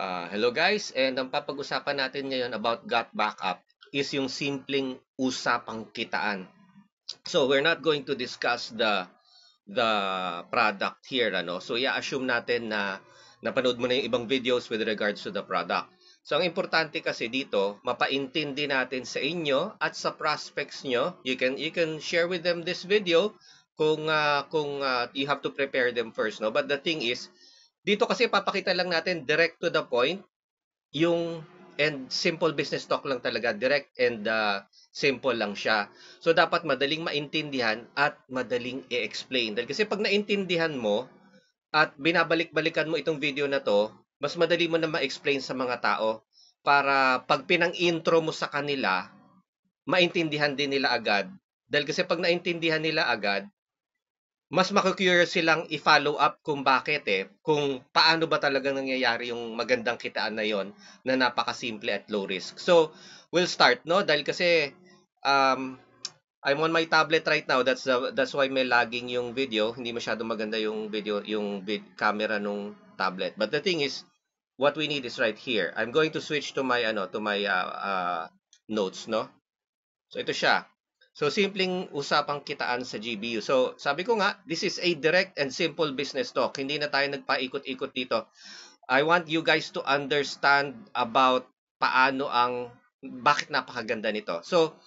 Hello guys, and ang papag-usapan natin ngayon about gut backup is yung simpleng usapang kitaan. So we're not going to discuss the product here, ano. So i-assume natin na napanood mo na yung ibang videos with regards to the product. So ang importante kasi dito, mapaintindi natin sa inyo at sa prospects nyo. You can share with them this video kung you have to prepare them first, no. But the thing is, dito kasi papakita lang natin direct to the point yung and simple business talk lang talaga, direct and simple lang siya. So dapat madaling maintindihan at madaling i-explain. Dahil kasi pag naintindihan mo at binabalik-balikan mo itong video na to, mas madali mo na ma-explain sa mga tao para pag pinang-intro mo sa kanila, maintindihan din nila agad. Dahil kasi pag naintindihan nila agad, mas mako-curious silang i-follow up kung bakit kung paano ba talagang nangyayari yung magandang kitaan na yon na napakasimple at low risk. So, we'll start, no? Dahil kasi um, I'm on my tablet right now. That's why may lagging yung video. Hindi masyado maganda yung video, camera nung tablet. But the thing is, what we need is right here. I'm going to switch to my notes, no? So ito siya. So simpleng usapang kitaan sa GBU. So sabi ko nga, this is a direct and simple business talk. Hindi na tayo nagpaikot-ikot dito. I want you guys to understand about bakit napakaganda nito. So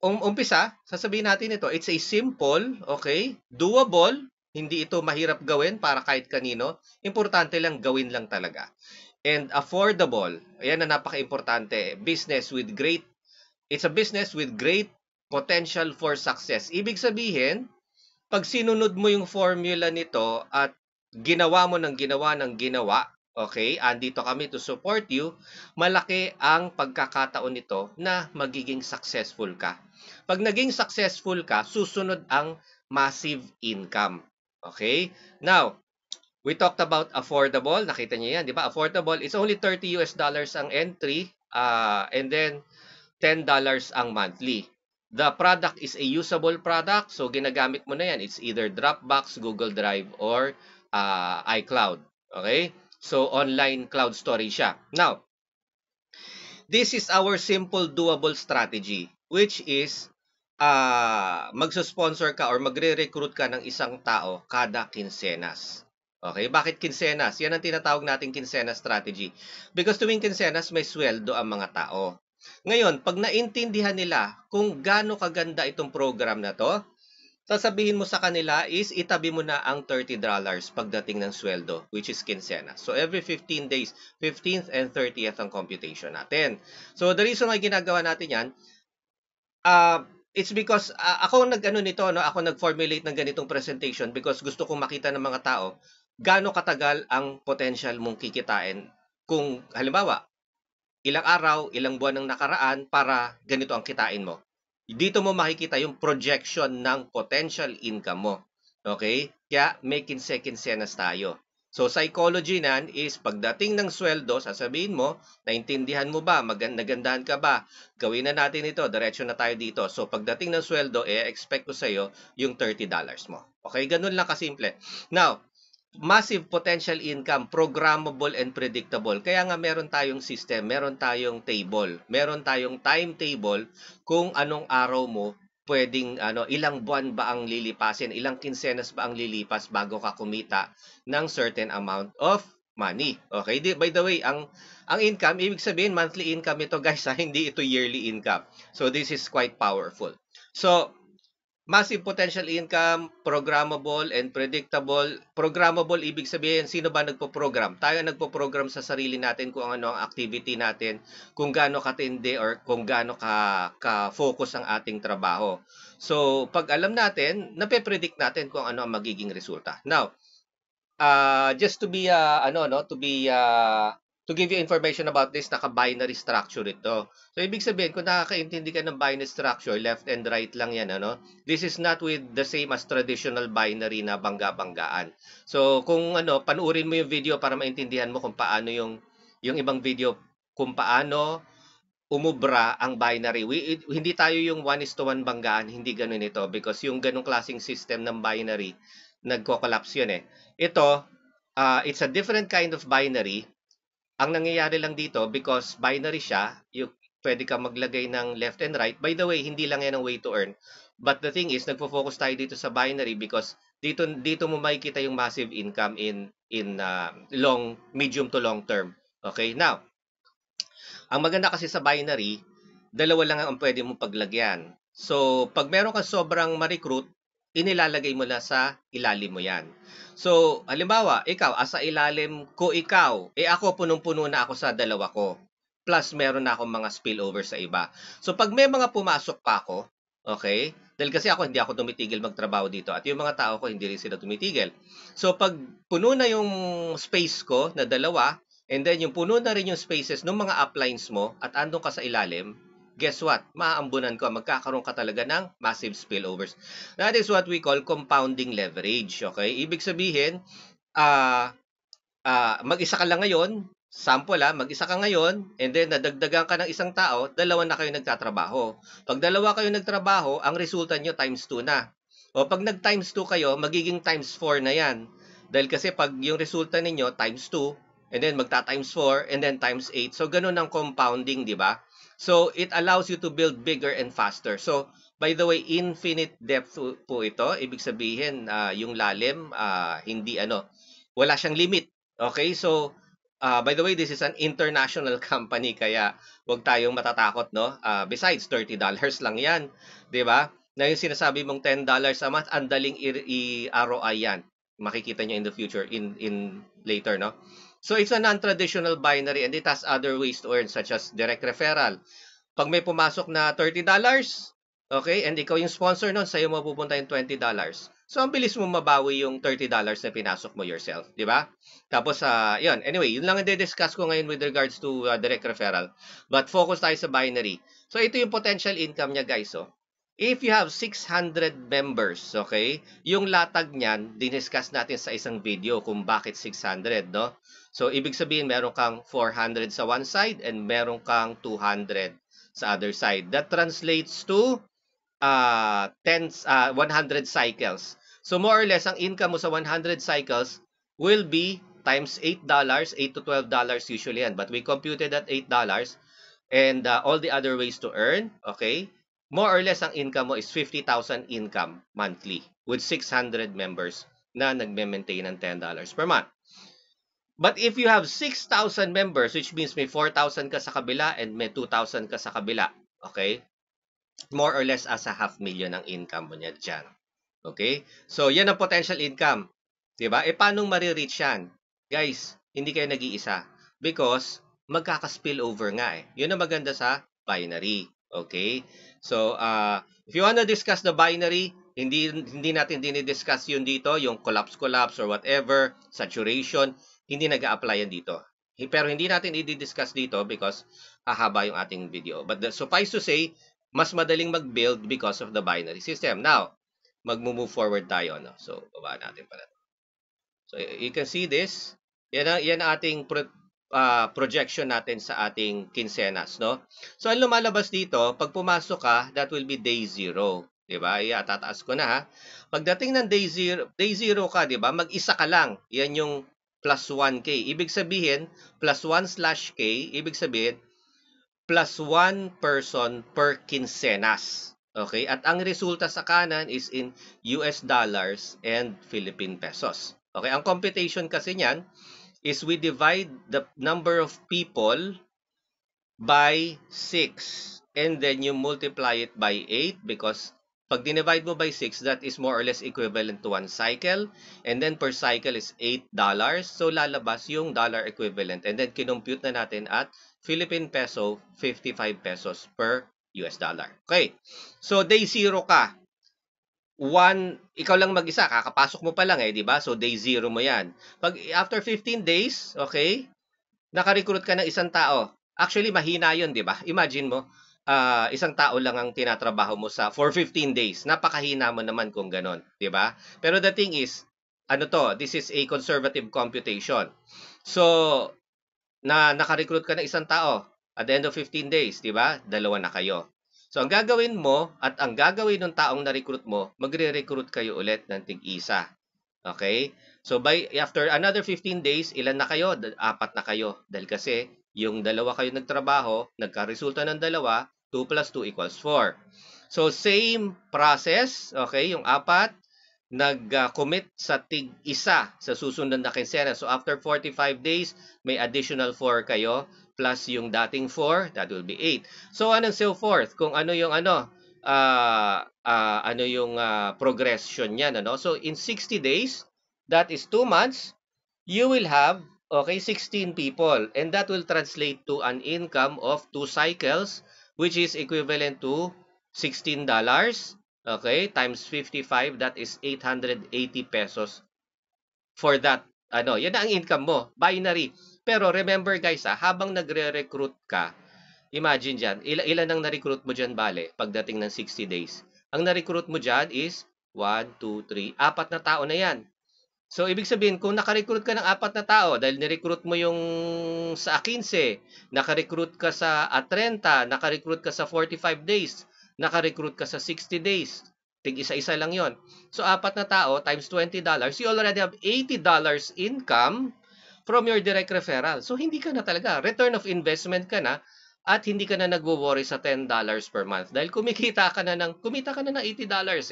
umpisa, sasabihin natin ito, it's a simple, okay, doable, hindi ito mahirap gawin para kahit kanino. Importante lang gawin lang talaga. And affordable, ayan na napaka-importante. It's a business with great potential for success. Ibig sabihin, pag sinunod mo yung formula nito at ginawa mo ng ginawa, okay, andito kami to support you, malaki ang pagkakataon nito na magiging successful ka. Pag naging successful ka, susunod ang massive income. Okay? Now, we talked about affordable. Nakita niyo yan, di ba? Affordable, it's only $30 ang entry, and then $10 ang monthly. The product is a usable product, so ginagamit mo na yan. It's either Dropbox, Google Drive, or iCloud. Okay? So, online cloud storage siya. Now, this is our simple doable strategy, which is magsusponsor ka or magre-recruit ka ng isang tao kada kinsenas. Okay? Bakit kinsenas? Yan ang tinatawag nating kinsenas strategy. Because tuwing kinsenas, may sweldo ang mga tao. Ngayon, pag naintindihan nila kung gaano kaganda itong program na to, sasabihin mo sa kanila is itabi mo na ang $30 pagdating ng sweldo, which is kinsena. So, every 15 days, 15th and 30th ang computation natin. So, the reason why ginagawa natin yan, it's because ako nag-formulate ng ganitong presentation because gusto kong makita ng mga tao gaano katagal ang potential mong kikitain kung halimbawa ilang araw, ilang buwan ang nakaraan para ganito ang kitain mo. Dito mo makikita yung projection ng potential income mo. Okay? Kaya may kinse-kinsenas tayo. So, psychology nan is pagdating ng sweldo, sasabihin mo, naintindihan mo ba, nagandahan ka ba, gawin na natin ito, diretso na tayo dito. So, pagdating ng sweldo, expect ko sa'yo yung $30 mo. Okay? Ganun lang kasimple. Now, massive potential income, programmable and predictable. Kaya nga meron tayong system, meron tayong table, meron tayong timetable kung anong araw mo pwedeng ilang buwan ba ang lilipasin, ilang kinsenas ba ang lilipas bago ka kumita ng certain amount of money. Okay? By the way, ang income, ibig sabihin monthly income ito guys, hindi ito yearly income. So this is quite powerful. So massive potential income, programmable and predictable. Programmable, ibig sabihin, sino ba nagpo-program? Tayo nagpo-program sa sarili natin kung ano ang activity natin, kung gaano katindi or kung gaano ka-focus ang ating trabaho. So, pag alam natin, nape-predict natin kung ano ang magiging resulta. Now, just to give you information about this, naka-binary structure ito. So, ibig sabihin, kung nakakaintindi ka ng binary structure, left and right lang yan, this is not with the same as traditional binary na bangga-banggaan. So, kung panuorin mo yung video para maintindihan mo kung paano yung ibang video, kung paano umubra ang binary. Hindi tayo yung 1:1 banggaan, hindi ganun ito. Because yung ganung klaseng system ng binary, nagko-collapse yun Ito, it's a different kind of binary. Ang nangyayari lang dito, because binary siya, pwede ka maglagay ng left and right. By the way, hindi lang yan ang way to earn. But the thing is, nagfo-focus tayo dito sa binary because dito mo makikita yung massive income in medium to long term. Okay? Now, ang maganda kasi sa binary, dalawa lang ang pwede mong paglagyan. So, pag meron kang sobrang ma-recruit, inilalagay mo na sa ilalim mo yan. So, halimbawa, ikaw, asa ilalim ko ikaw, ako punong-puno na ako sa dalawa ko. Plus, meron na akong mga spillover sa iba. So, pag may mga pumasok pa ako, okay, dahil kasi hindi ako tumitigil magtrabaho dito at yung mga tao ko, hindi rin sila tumitigil. So, pag puno na yung space ko na dalawa, and then yung puno na rin yung spaces ng mga uplines mo at andun ka sa ilalim, guess what? Maaambunan ko, magkakaroon ka talaga ng massive spillovers. That is what we call compounding leverage. Okay? Ibig sabihin, mag-isa ka lang ngayon, sample mag-isa ka ngayon, and then nadagdagan ka ng isang tao, dalawa na kayo nagtatrabaho. Pag dalawa kayo nagtrabaho, ang resulta nyo times 2 na. O pag nag-times 2 kayo, magiging times 4 na yan. Dahil kasi pag yung resulta ninyo times 2, and then magta-times 4, and then times 8. So, ganun ang compounding, di ba? So, it allows you to build bigger and faster. So, by the way, infinite depth po ito. Ibig sabihin, yung lalim, wala siyang limit. Okay? So, by the way, this is an international company, kaya huwag tayong matatakot, no? Besides, $30 lang yan. Di ba? Na yung sinasabi mong $10 a month, ang daling i-ROI yan. Makikita nyo in the future, in later, no? So, it's a non-traditional binary and it has other ways to earn such as direct referral. Pag may pumasok na $30, okay, and ikaw yung sponsor nun, sa'yo mapupunta yung $20. So, ang bilis mo mabawi yung $30 na pinasok mo yourself, di ba? Tapos, yun. Anyway, yun lang ang discuss ko ngayon with regards to direct referral. But focus tayo sa binary. So, ito yung potential income niya, guys. Oh. If you have 600 members, okay, yung latag niyan, diniscuss natin sa isang video kung bakit 600, no? So, ibig sabihin, meron kang 400 sa one side and meron kang 200 sa other side. That translates to 100 cycles. So, more or less, ang income mo sa 100 cycles will be times $8, $8 to $12 usually yan. But we computed at $8 and all the other ways to earn, okay? More or less, ang income mo is 50,000 income monthly with 600 members na nagme-maintain ng $10 per month. But if you have 6,000 members, which means may 4,000 ka sa kabila and may 2,000 ka sa kabila, okay? More or less as a $500,000 ang income mo niya dyan. Okay? So, yan ang potential income. Diba? Paano marireach yan? Guys, hindi kayo nag-iisa. Because, magkaka-spillover nga eh. Yun ang maganda sa binary. Okay? So, if you wanna discuss the binary, hindi natin dinidiscuss yun dito, yung collapse or whatever, saturation, hindi nag-a-apply yan dito. Pero hindi natin i-discuss dito because hahaba yung ating video. But suffice to say, mas madaling mag-build because of the binary system. Now, mag-move forward tayo. No? So, baba natin pala. So, you can see this. Yan ang ating projection natin sa ating quincenas. No? So, ang lumalabas dito, pag pumasok ka, that will be day 0. Diba? Tataas ko na ha. Pagdating ng day 0 ka, diba? Mag-isa ka lang. Yan yung plus 1K. Ibig sabihin, plus 1/K, ibig sabihin, plus 1 person per quincenas. Okay? At ang resulta sa kanan is in US dollars and Philippine pesos. Okay? Ang computation kasi niyan is we divide the number of people by 6 and then you multiply it by 8 because pag dinivide mo by 6, that is more or less equivalent to 1 cycle. And then per cycle is $8. So lalabas yung dollar equivalent. And then kinompute na natin at Philippine peso, 55 pesos per US dollar. Okay. So day 0 ka. Ikaw lang mag-isa, kakapasok mo pa lang di ba? So day 0 mo yan. Pag after 15 days, okay, naka-recruit ka ng isang tao. Actually, mahina yun, di ba? Imagine mo, isang tao lang ang tinatrabaho mo for 15 days. Napakahina mo naman kung ganon, di ba? Pero the thing is, this is a conservative computation. So, naka-recruit ka ng isang tao at the end of 15 days, di ba? 2 na kayo. So, ang gagawin mo at ang gagawin ng taong na-recruit mo, magre-recruit kayo ulit ng tig-isa. Okay? So after another 15 days, ilan na kayo? Apat na kayo. Dahil kasi yung dalawa kayo nagtrabaho, nagka-resulta ng dalawa, 2 plus 2 equals 4. So same process, okay? Yung apat, nag-commit sa tig-isa sa susunod na kinsena. So after 45 days, may additional 4 kayo plus yung dating 4, that will be 8. So anong so forth? Kung ano yung progression niyan, ano? So in 60 days, that is 2 months, you will have, okay, 16 people, and that will translate to an income of 2 cycles, which is equivalent to $16, okay, times 55, that is 880 pesos for that. Yan ang income mo, binary. Pero remember guys, habang nagre-recruit ka, imagine dyan, ilan ang na-recruit mo dyan, bale, pagdating ng 60 days. Ang na-recruit mo dyan is 1, 2, 3, 4 na tao na yan. So, ibig sabihin, kung naka-recruit ka ng 4 na tao, dahil ni-recruit mo yung sa 15, naka-recruit ka sa 30, naka-recruit ka sa 45 days, naka-recruit ka sa 60 days, tig-isa-isa lang yon. So, 4 na tao times $20, you already have $80 income from your direct referral. So, hindi ka na talaga, return of investment ka na, at hindi ka na nagwo-worry sa $10 per month dahil kumita ka na ng $80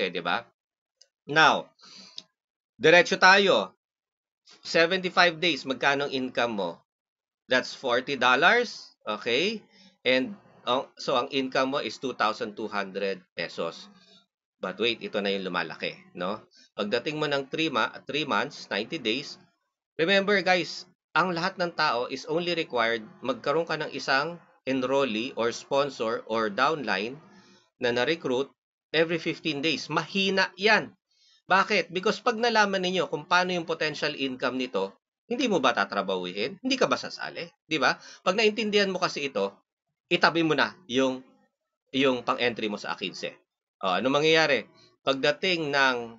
di ba? Now, diretso tayo. 75 days, magkano income mo? That's $40, okay? And so ang income mo is 2,200 pesos. But wait, ito na yung lumalaki, no? Pagdating mo ng 3 months, 90 days, remember guys, ang lahat ng tao is only required magkaroon ka ng isang enrollee or sponsor or downline na na-recruit every 15 days. Mahina yan. Bakit? Because pag nalaman ninyo kung paano yung potential income nito, hindi mo ba tatrabahuhin? Hindi ka ba sasali? Di ba? Pag naintindihan mo kasi ito, itabi mo na yung pang-entry mo sa A15. Ano mangyayari? Pagdating ng,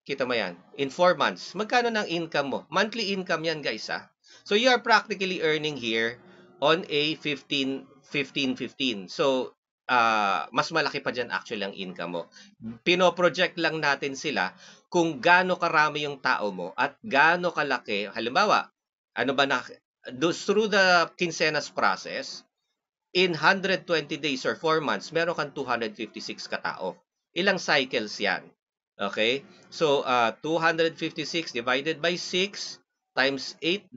kita mo yan, in 4 months, magkano ng income mo? Monthly income yan guys So you are practically earning here on a 15. So, mas malaki pa dyan actually ang income mo. Pinoproject lang natin sila kung gaano karami yung tao mo at gaano kalaki. Halimbawa, through the quincenas process, in 120 days or 4 months, meron kang 256 katao. Ilang cycles yan? Okay? So, 256 divided by 6 times $8,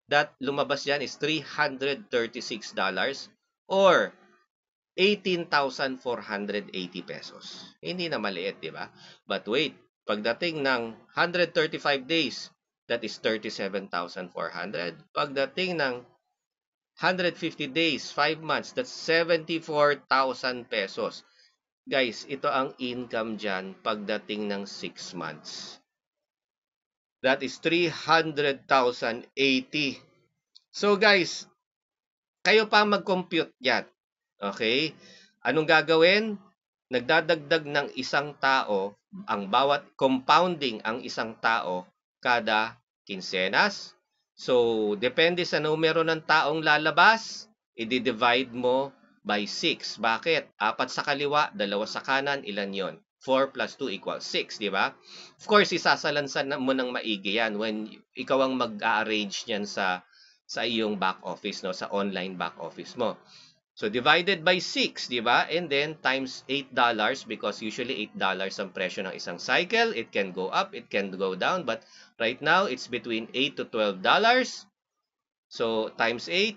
that lumabas yan is $336 or 18,480 pesos. Hindi na maliit, di ba? But wait, pagdating ng 135 days, that is 37,400. Pagdating ng 150 days, 5 months, that's 74,000 pesos. Guys, ito ang income dyan pagdating ng 6 months. That is 300,080. So guys, kayo pa mag-compute yan. Okay? Anong gagawin? Nagdadagdag ng isang tao, ang bawat compounding ang isang tao kada kinsenas. So, depende sa numero ng taong lalabas, i-divide mo by 6. Bakit? 4 sa kaliwa, 2 sa kanan, ilan yon? 4 plus 2 equals 6, di ba? Of course, isasalansan mo ng maigi yan when ikaw ang mag-arrange niyan sa iyong back office, no? Sa online back office mo. So, divided by 6, di ba? And then, times $8 because usually $8 ang presyo ng isang cycle. It can go up, it can go down. But right now, it's between $8 to $12. So, times 8,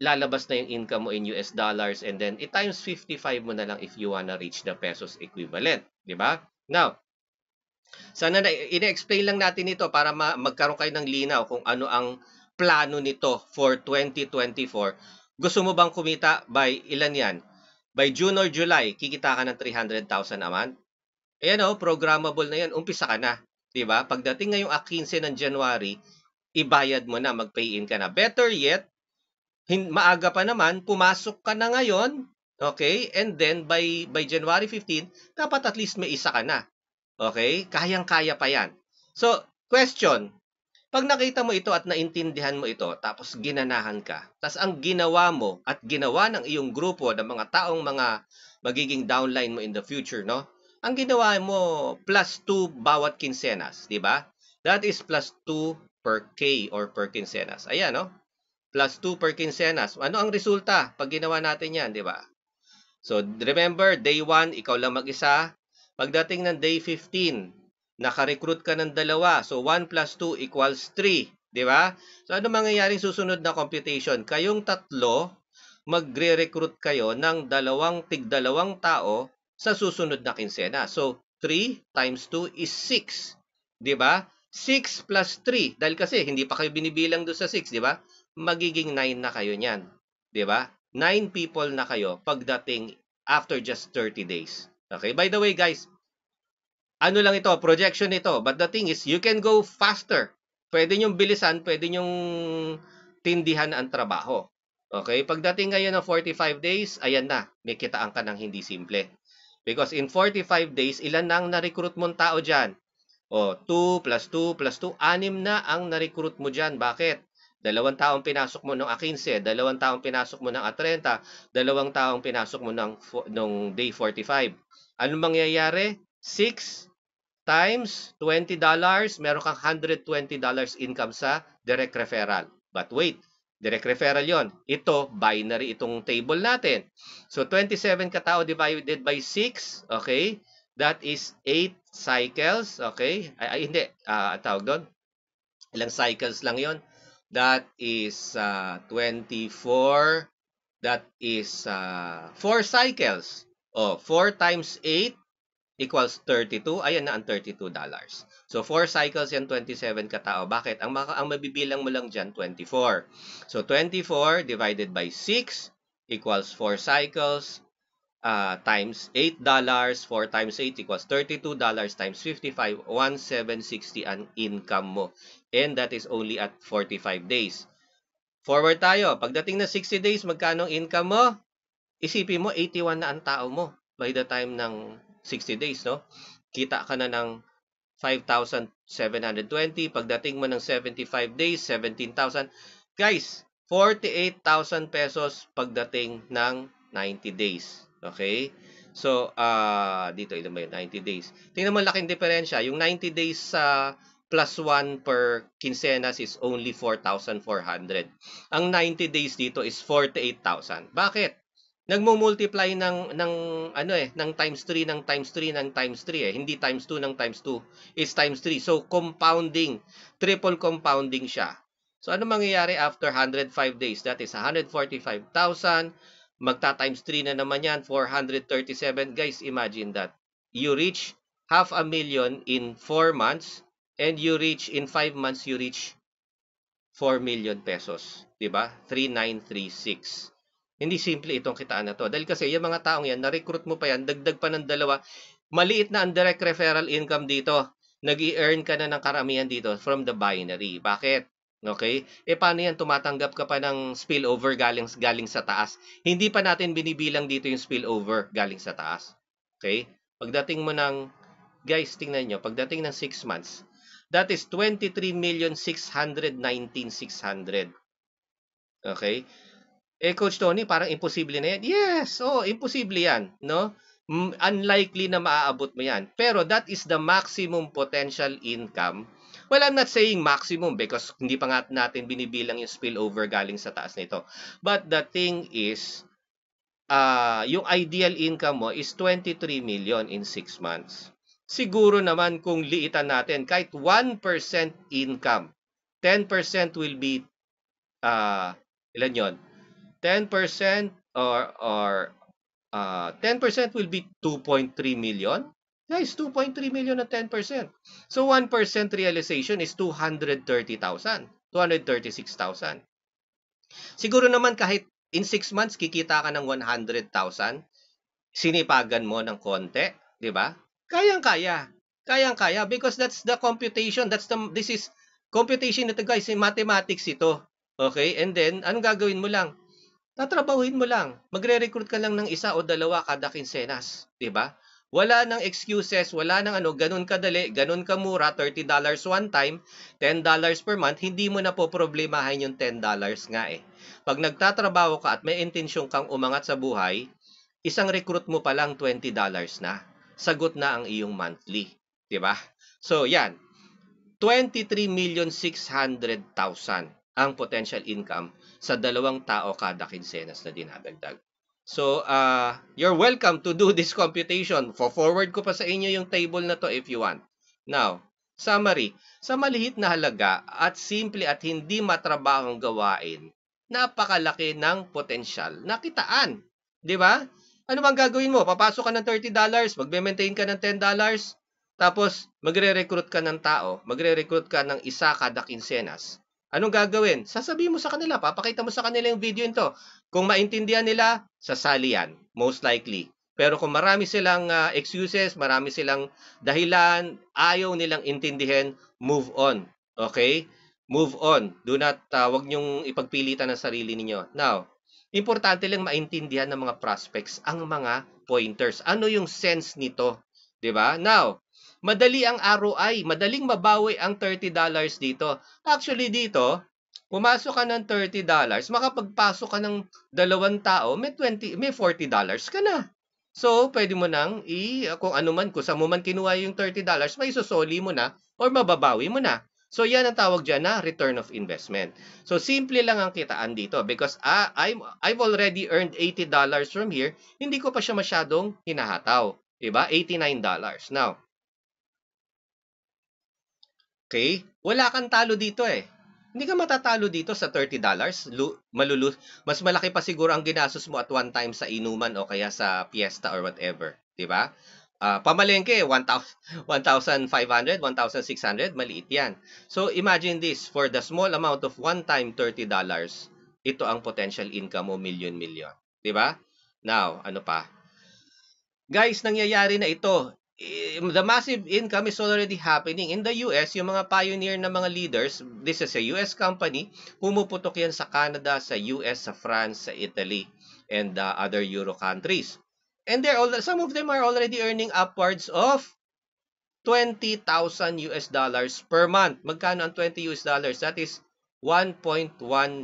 lalabas na yung income mo in US dollars. And then, times 55 mo na lang if you wanna reach the pesos equivalent. Di ba? Now, sana na ina-explain lang natin ito para magkaroon kayo ng linaw kung ano ang plano nito for 2024. Gusto mo bang kumita by ilan yan? By June or July, kikita ka ng 300,000 a month? Ayan programmable na yan. Umpisa ka na. Diba? Pagdating ngayong 15 ng January, ibayad mo na, mag-pay in ka na. Better yet, maaga pa naman, pumasok ka na ngayon, okay? And then, by January 15, dapat at least may isa ka na. Okay? Kayang-kaya pa yan. So, question, pag nakita mo ito at naintindihan mo ito, tapos ginanahan ka, tapos ang ginawa mo at ginawa ng iyong grupo ng mga taong mga magiging downline mo in the future, no? ang ginawa mo, plus 2 bawat kinsenas, di ba? That is plus 2 per K or per kinsenas. Ayan, no? Plus 2 per kinsenas. Ano ang resulta pag ginawa natin yan, di ba? So, remember, day 1, ikaw lang mag-isa. Pagdating ng day 15, naka-recruit ka ng dalawa. So, 1 plus 2 equals 3. Di ba? So, ano mangyayaring susunod na computation? Kayong tatlo, magre-recruit kayo ng tig-dalawang tao sa susunod na kinsena. So, 3 times 2 is 6. Di ba? 6 plus 3. Dahil kasi, hindi pa kayo binibilang doon sa 6, di ba? Magiging 9 na kayo niyan. Di ba? 9 people na kayo pagdating after just 30 days. Okay? By the way, guys, ano lang ito, projection ito. But the thing is, you can go faster. Pwede nyong bilisan, pwede nyong tindihan ang trabaho. Okay? Pagdating ngayon ng 45 days, ayan na, may kitaan ka ng hindi simple. Because in 45 days, ilan na ang na-recruit mong tao dyan? O, 2 plus 2 plus 2, 6 na ang na-recruit mo dyan. Bakit? 2 taong pinasok mo ng A15, 2 taong pinasok mo ng A30, 2 taong pinasok mo ng day 45. Ano mangyayari? 6 times $20, meron kang $120 income sa direct referral. But wait, direct referral yon. Ito, binary itong table natin. So, 27 katao divided by 6, okay? That is 8 cycles, okay? Hindi, tawag doon. Ilang cycles lang yon. That is 24. That is 4 cycles. 4 times 8 equals 32. Ayan na ang $32. So, 4 cycles yan, 27 katao. Bakit? Ang mabibilang mo lang dyan, 24. So, 24 divided by 6 equals 4 cycles times $8. 4 times 8 equals $32 times 55. 1,760 ang income mo. And that is only at 45 days. Forward tayo. Pagdating na 60 days, magkano income mo? Isipin mo, 81 na ang tao mo by the time ng 60 days, no? Kita ka na ng 5,720. Pagdating mo ng 75 days, 17,000. Guys, 48,000 pesos pagdating ng 90 days. Okay? So, dito ilan ba yun? 90 days. Tingnan mo, laking diferensya. Yung 90 days sa plus 1 per quincenas is only 4,400. Ang 90 days dito is 48,000. Bakit? Nagmo-multiply ng times 3 ng times 3 ng times 3 hindi times 2 ng times 2 is times 3. So compounding, triple compounding siya. So ano mangyayari after 105 days? That is 145,000. Magta-times 3 na naman yan, 437. Guys, imagine that. You reach 500,000 in 4 months and you reach in 5 months you reach 4 million pesos, 'di ba? 3,936. Hindi simple itong kitaan na to. Dahil kasi yung mga taong yan, na-recruit mo pa yan, dagdag pa ng dalawa, maliit na ang direct referral income dito. Nag-i-earn ka na ng karamihan dito from the binary. Bakit? Okay? Paano yan? Tumatanggap ka pa ng spillover galing sa taas. Hindi pa natin binibilang dito yung spillover galing sa taas. Okay? Pagdating mo ng, guys, tingnan nyo, pagdating ng 6 months, that is 23,619,600. Okay? Coach Tony, parang imposible na yan. Yes, imposible yan, no? Unlikely na maaabot mo yan. Pero that is the maximum potential income. Well, I'm not saying maximum because hindi pa nga natin binibilang yung spillover galing sa taas nito. But the thing is, yung ideal income mo is 23 million in 6 months. Siguro naman kung liitan natin, kahit 1% income, 10% will be, ilan yon? 10% or 10% will be 2.3 million. Guys, 2.3 million at 10%. So 1% realization is 230,000, 236,000. Siguro naman kahit in 6 months kikita ka ng 100,000, sinipagan mo ng konti, 'di ba? Kayang-kaya. Kayang-kaya because that's the computation. This is computation ito, guys, mathematics ito. Okay? And then anong gagawin mo lang? Tatrabahuhin mo lang. Magre-recruit ka lang ng 1 o 2 kada kinsenas, 'di ba? Wala nang excuses, wala nang ganun kadali, ganun kamura, $30 one time, $10 per month, hindi mo na po problemahin yung $10 nga eh. Pag nagtatrabaho ka at may intensyon kang umangat sa buhay, isang recruit mo pa lang $20 na. sagot na ang iyong monthly. Diba? So, yan. 23,600,000 ang potential income sa 2 tao kada kinsenas na dinadagdag. So, you're welcome to do this computation. Forward ko pa sa inyo yung table na to if you want. Now, summary. Sa maliit na halaga at simple at hindi matrabahong gawain, napakalaki ng potensyal na kitaan. Di ba? Ano bang gagawin mo? Papasok ka ng $30, magme-maintain ka ng $10, tapos magre-recruit ka ng tao, magre-recruit ka ng isa kada kinsenas. Anong gagawin? Sasabihin mo sa kanila, papakita mo sa kanila yung video nito. Kung maintindihan nila, sasali yan, most likely. Pero kung marami silang excuses, marami silang dahilan, ayaw nilang intindihin, move on. Okay? Move on. Do not, wag niyong ipagpilitan ang sarili ninyo. Now, importante lang maintindihan ng mga prospects ang mga pointers. Ano yung sense nito? 'Di ba? Now, madali ang ROI, madaling mabawi ang $30 dito. Actually dito, pumasok ka ng $30, makapagpasok ka ng 2 tao, may $40 ka na. So, pwede mo nang kung ano man, kung saan mo man kinuha yung $30, may susoli mo na or mababawi mo na. So, yan ang tawag dyan na return of investment. So, simple lang ang kitaan dito because I've already earned $80 from here. Hindi ko pa siya masyadong hinahataw. Diba? $89. Now, okay? Wala kang talo dito eh. Hindi ka matatalo dito sa $30. Mas malaki pa siguro ang ginastos mo at one time sa inuman o kaya sa fiesta or whatever. Diba? Pamalengke, 1,500, 1,600, maliit yan. So, imagine this. For the small amount of one time $30, ito ang potential income mo, million. Diba? Now, ano pa? Guys, nangyayari na ito. The massive income is already happening. In the US, yung mga pioneer na mga leaders, this is a US company, pumuputok yan sa Canada, sa US, sa France, sa Italy, and other Euro countries. And some of them are already earning upwards of $20,000 per month. Magkano ang $20 US? That is 1.1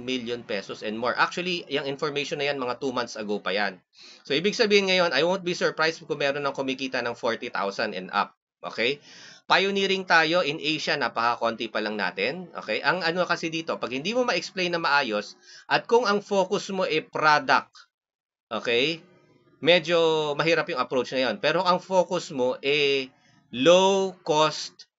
million pesos and more. Actually, yung information na yan, mga 2 months ago pa yan. So, ibig sabihin ngayon, I won't be surprised kung meron ng kumikita ng 40,000 and up. Okay? Pioneering tayo in Asia, napaka-konti pa lang natin. Okay? Ang ano kasi dito, pag hindi mo ma-explain na maayos, at kung ang focus mo ay product, okay? Medyo mahirap yung approach na yon. Pero ang focus mo ay low cost,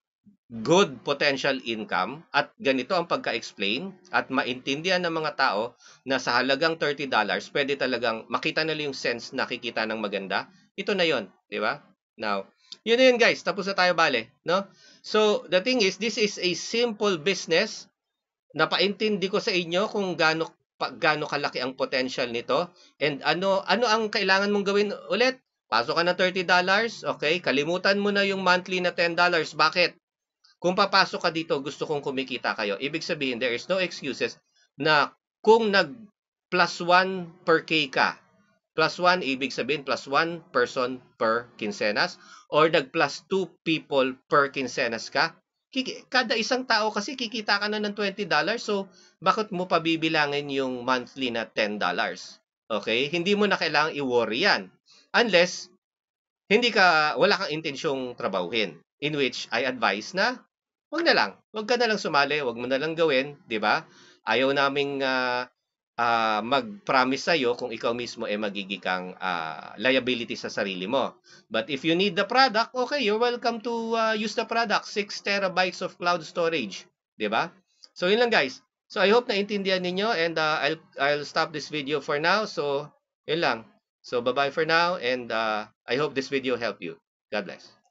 good potential income at ganito ang pagka-explain at maintindihan ng mga tao na sa halagang $30, pwede talagang makita nila yung sense na kikita ng maganda. Ito na yon, di ba? Now, yun na yun guys. Tapos na tayo bale, no? So, the thing is, this is a simple business. Napaintindi ko sa inyo kung gaano kalaki ang potential nito and ano ang kailangan mong gawin ulit. Pasok ka ng $30, okay? Kalimutan mo na yung monthly na $10. Bakit? Kung papasok ka dito, gusto kong kumikita kayo. Ibig sabihin, there is no excuses na kung nag plus 1 per K ka, plus 1, ibig sabihin plus 1 person per kinsenas or nag plus 2 people per kinsenas ka, kada isang tao kasi kikita ka na ng $20, so bakit mo pa bibilangin yung monthly na $10? Okay? Hindi mo na kailangang i-worry yan. Unless, wala kang intensyong trabahuhin. In which, I advise na, wag ka na lang sumali, wag mo na lang gawin, di ba? Ayaw naming mag-promise sa'yo kung ikaw mismo magiging kang liability sa sarili mo. But if you need the product, okay, you're welcome to use the product. 6 terabytes of cloud storage. Diba? So, yun lang guys. So, I hope naintindihan ninyo and I'll stop this video for now. So, yun lang. So, bye-bye for now and I hope this video helped you. God bless.